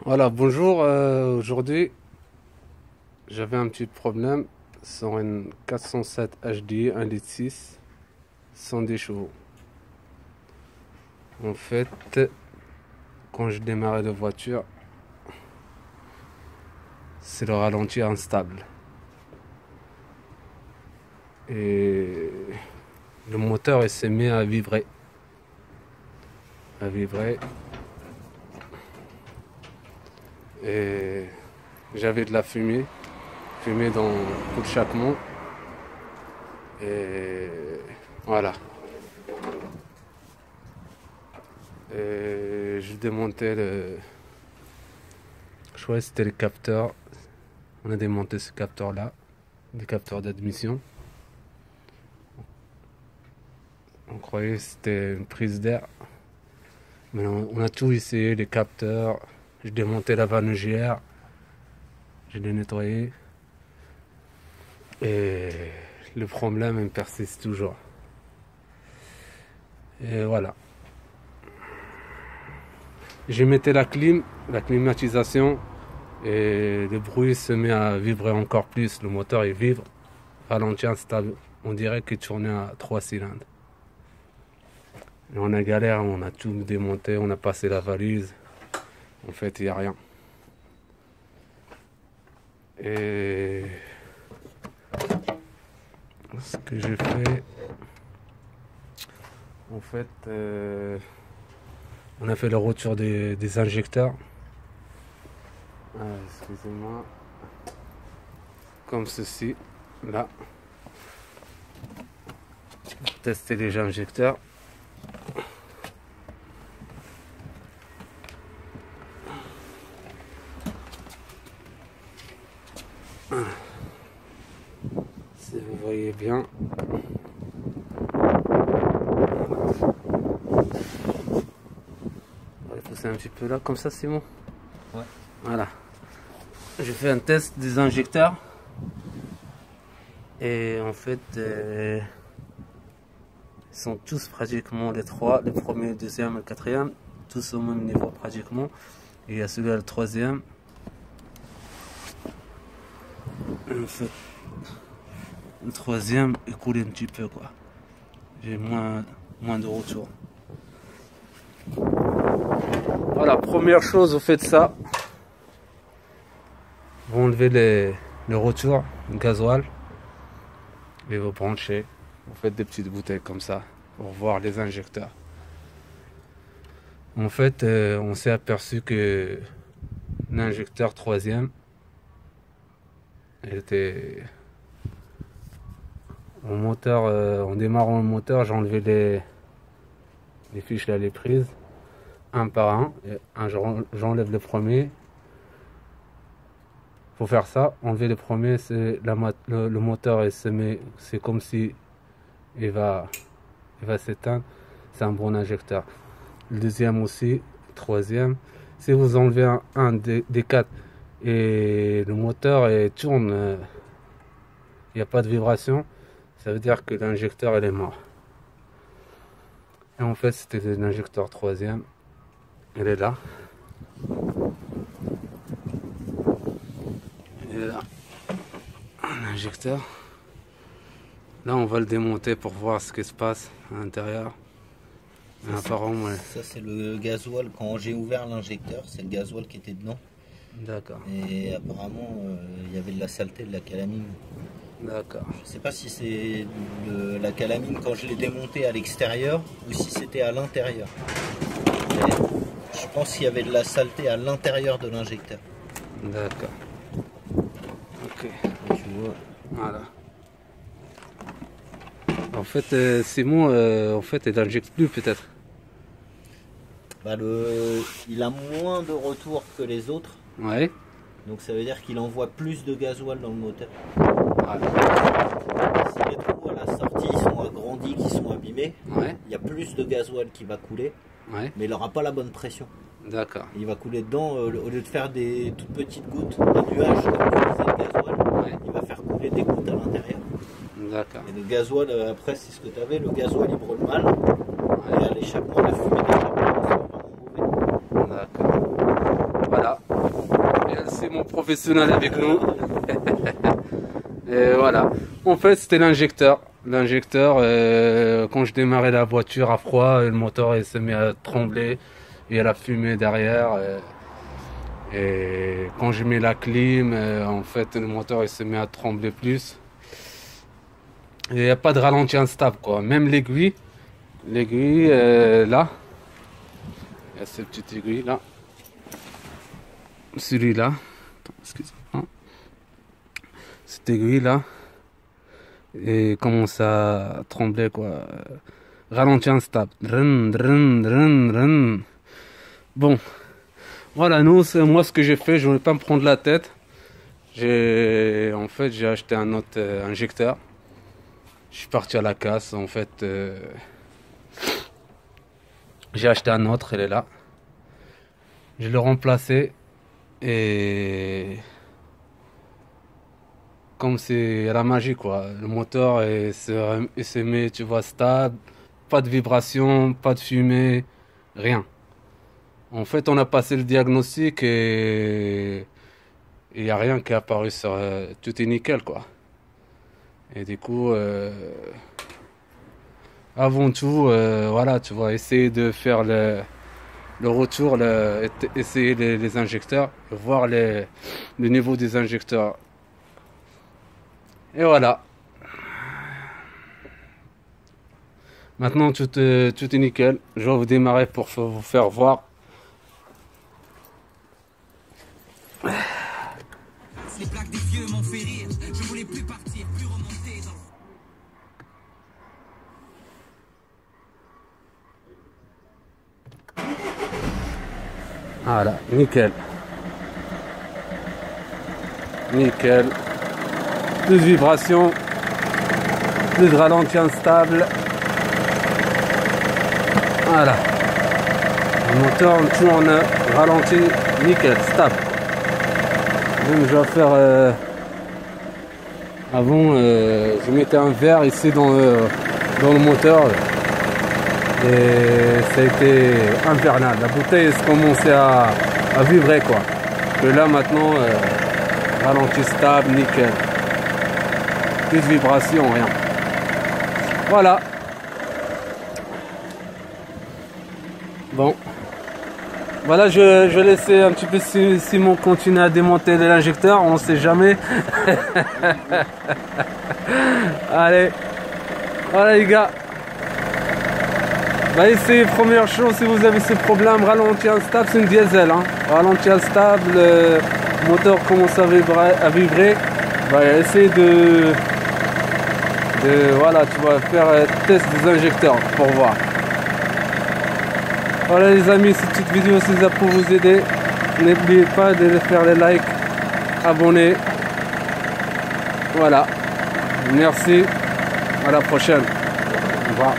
Voilà, bonjour. Aujourd'hui, j'avais un petit problème sur une 407 HD 1,6 litre, 110 chevaux. En fait, quand je démarrais la voiture, c'est le ralenti instable. Et le moteur il s'est mis à vibrer. À vibrer. Et j'avais de la fumée dans tout le chacmon. Et voilà. Et je démontais je crois que c'était le capteur. On a démonté ce capteur-là, des capteurs d'admission. On croyait que c'était une prise d'air. Mais on a tout essayé, les capteurs. Je démontais la vanne GR. Je l'ai nettoyé. Et le problème il persiste toujours. Et voilà. J'ai mis la climatisation. Et le bruit se met à vibrer encore plus. Le moteur il vibre. Ralenti instable. On dirait qu'il tournait à 3 cylindres. Et on a galère, on a tout démonté, on a passé la valise. En fait, il n'y a rien. Et ce que j'ai fait, en fait, on a fait le retour des injecteurs. Excusez-moi. Comme ceci, là. Tester les injecteurs. Si vous voyez bien, on va pousser un petit peu là, comme ça c'est bon. Ouais. Voilà. J'ai fait un test des injecteurs et en fait ils sont tous pratiquement les trois, le premier, le deuxième et le quatrième, tous au même niveau pratiquement. Et il y a celui-là le troisième. En fait, le troisième est coulé un petit peu quoi. J'ai moins de retour. Voilà, première chose, vous faites ça. Vous enlevez le retour, le gasoil, et vous branchez. Vous faites des petites bouteilles comme ça pour voir les injecteurs. En fait, on s'est aperçu que l'injecteur troisième, il était au moteur. En démarrant le moteur, j'ai enlevé les fiches là, les prises, un par un. J'enlève le premier. Pour faire ça, enlever le premier, c'est le moteur, c'est comme si il va s'éteindre. C'est un bon injecteur. Le deuxième aussi, le troisième. Si vous enlevez un des quatre et le moteur tourne, il n'y a pas de vibration, ça veut dire que l'injecteur il est mort. Et en fait, c'était l'injecteur troisième. Il est là. Il est là. Un injecteur. Là, on va le démonter pour voir ce qui se passe à l'intérieur. Apparemment, ouais. Ça, c'est le gasoil. Quand j'ai ouvert l'injecteur, c'est le gasoil qui était dedans. D'accord. Et apparemment, il y avait de la saleté, de la calamine. D'accord. Je sais pas si c'est la calamine quand je l'ai démonté à l'extérieur ou si c'était à l'intérieur. Je pense qu'il y avait de la saleté à l'intérieur de l'injecteur. D'accord. Ok. Tu vois. Voilà. En fait, Simon, en fait, il n'injecte plus peut-être. Bah il a moins de retour que les autres. Ouais. Donc ça veut dire qu'il envoie plus de gasoil dans le moteur. Voilà. Si les trous à la sortie sont agrandis, qui sont abîmés, Ouais. il y a plus de gasoil qui va couler, Ouais. mais il n'aura pas la bonne pression. D'accord. Il va couler dedans, au lieu de faire des toutes petites gouttes, un nuage comme faisait le gasoil, Ouais. il va faire couler des gouttes à l'intérieur. D'accord. Et le gasoil, après c'est ce que tu avais, le gasoil il brûle mal, Ouais. et à l'échappement, la fumée d'échappement, c'est vraiment mauvais. D'accord. Voilà. aussi mon professionnel avec nous. Et voilà. En fait, c'était l'injecteur. L'injecteur, quand je démarrais la voiture à froid, le moteur il se met à trembler. Il y a la fumée derrière. Et quand je mets la clim, en fait, le moteur il se met à trembler plus. Et il n'y a pas de ralenti instable, quoi. Même l'aiguille, là, il y a cette petite aiguille là. Celui-là, excusez-moi. Cette aiguille là, et commence à trembler, quoi. Ralenti instable. Drin, drin, drin, drin. Bon, voilà, moi ce que j'ai fait, je voulais pas me prendre la tête. En fait, j'ai acheté un autre injecteur. Je suis parti à la casse, en fait. J'ai acheté un autre, il est là. Je l'ai remplacé. Et comme c'est la magie, quoi. Le moteur il se met, tu vois, stable. Pas de vibration, pas de fumée, rien. En fait, on a passé le diagnostic et il n'y a rien qui est apparu sur... tout est nickel, quoi. Et du coup, avant tout, voilà, tu vois, essayer de faire le retour, essayer les injecteurs, voir le niveau des injecteurs. Et voilà. Maintenant, tout est nickel. Je vais vous démarrer pour vous faire voir. Les plaques des vieux m'ont fait rire. Je voulais plus partir, plus remonter dans... Voilà, nickel. Nickel. Plus de vibration. Plus de ralenti instable. Voilà. Le moteur tout en ralenti, nickel, stable. Même je vais faire avant je mettais un verre ici dans le moteur et ça a été infernal. La bouteille elle commençait à vibrer, quoi. Que là maintenant ralenti stable, nickel. Plus de vibration, rien. Voilà. Bon. Voilà, je vais laisser un petit peu Simon continuer à démonter l'injecteur, on ne sait jamais. Allez, voilà les gars. Bah essayez, première chose, si vous avez ce problème, ralenti instable, c'est une diesel. Hein. Ralenti instable, le moteur commence à vibrer. Bah, essayez de voilà, tu vas faire un test des injecteurs pour voir. Voilà les amis, cette petite vidéo si ça peut vous aider, n'oubliez pas de faire les likes, abonner. Voilà, merci, à la prochaine, au revoir.